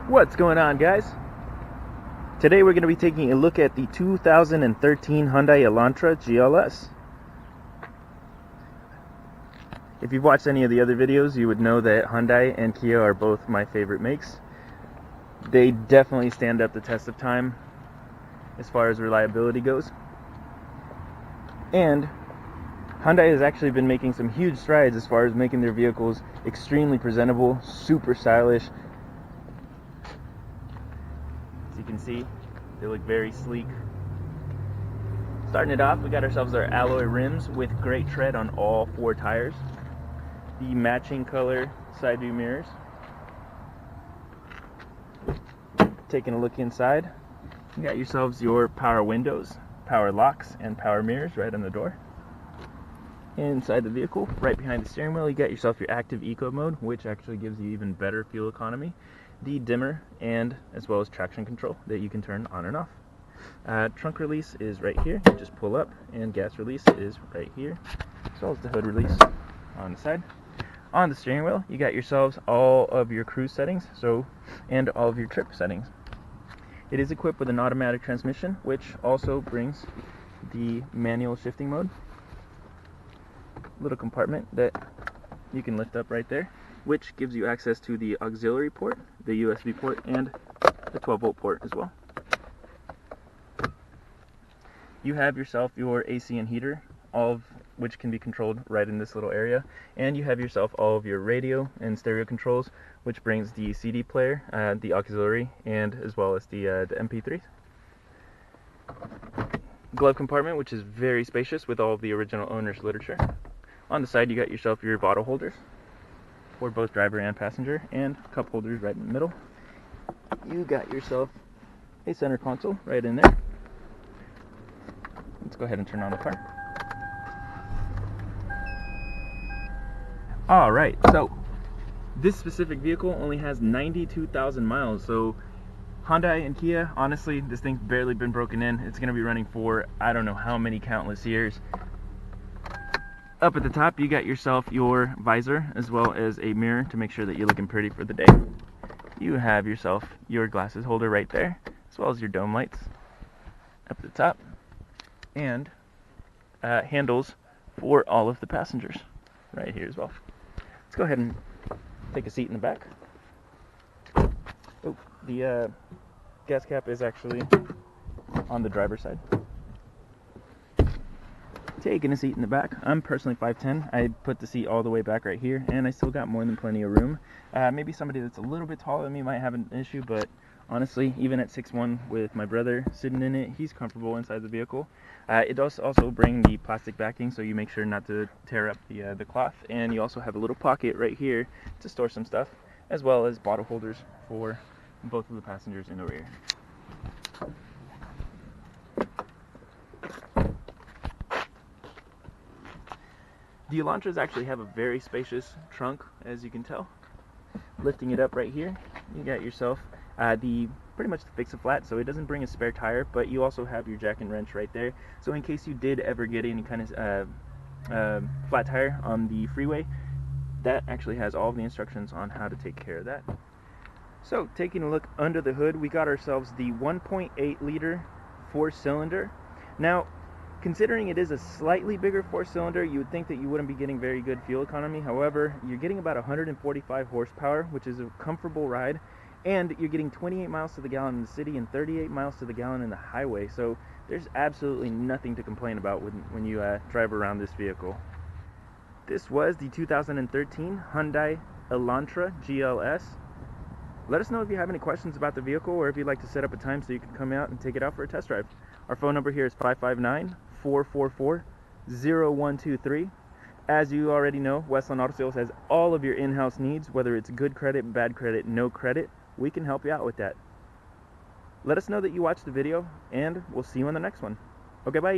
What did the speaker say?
What's going on, guys? Today we're going to be taking a look at the 2013 Hyundai Elantra GLS. If you've watched any of the other videos, you would know that Hyundai and Kia are both my favorite makes. They definitely stand up the test of time as far as reliability goes. And Hyundai has actually been making some huge strides as far as making their vehicles extremely presentable, super stylish. As you can see, they look very sleek. Starting it off, we got ourselves our alloy rims with great tread on all four tires. The matching color side view mirrors. Taking a look inside, you got yourselves your power windows, power locks, and power mirrors right on the door. Inside the vehicle, right behind the steering wheel, you got yourself your active eco mode, which actually gives you even better fuel economy. The dimmer, and as well as traction control that you can turn on and off. Trunk release is right here, you just pull up, and gas release is right here, as well as the hood release on the side. On the steering wheel, you got yourselves all of your cruise settings, and all of your trip settings. It is equipped with an automatic transmission, which also brings the manual shifting mode. Little compartment that you can lift up right there, which gives you access to the auxiliary port, the USB port, and the 12-volt port as well. You have yourself your AC and heater, all of which can be controlled right in this little area, and you have yourself all of your radio and stereo controls, which brings the CD player, the auxiliary, and as well as the MP3s. Glove compartment, which is very spacious with all of the original owner's literature. On the side, you got yourself your bottle holders for both driver and passenger, and cup holders right in the middle. You got yourself a center console right in there. Let's go ahead and turn on the car. Alright, so this specific vehicle only has 92,000 miles, so Hyundai and Kia, honestly, this thing's barely been broken in. It's going to be running for I don't know how many countless years. Up at the top, you got yourself your visor as well as a mirror to make sure that you're looking pretty for the day. You have yourself your glasses holder right there, as well as your dome lights up at the top, and handles for all of the passengers right here as well. Let's go ahead and take a seat in the back. Oh, the gas cap is actually on the driver's side. Taking a seat in the back. I'm personally 5'10". I put the seat all the way back right here, and I still got more than plenty of room. Maybe somebody that's a little bit taller than me might have an issue, but honestly, even at 6'1", with my brother sitting in it, he's comfortable inside the vehicle. It does also bring the plastic backing, so you make sure not to tear up the cloth, and you also have a little pocket right here to store some stuff, as well as bottle holders for both of the passengers in the rear. The Elantras actually have a very spacious trunk, as you can tell. Lifting it up right here, you got yourself pretty much the fix-a-flat, so it doesn't bring a spare tire, but you also have your jack and wrench right there. So in case you did ever get any kind of flat tire on the freeway, that actually has all of the instructions on how to take care of that. So taking a look under the hood, we got ourselves the 1.8 liter 4-cylinder. Now, considering it is a slightly bigger 4-cylinder, you would think that you wouldn't be getting very good fuel economy. However, you're getting about 145 horsepower, which is a comfortable ride, and you're getting 28 miles to the gallon in the city and 38 miles to the gallon in the highway. So there's absolutely nothing to complain about when you drive around this vehicle. This was the 2013 Hyundai Elantra GLS. Let us know if you have any questions about the vehicle, or if you'd like to set up a time so you can come out and take it out for a test drive. Our phone number here is 559-444-0123. As you already know, Westland Auto Sales has all of your in-house needs, whether it's good credit, bad credit, no credit. We can help you out with that. Let us know that you watched the video, and we'll see you on the next one. Okay, bye!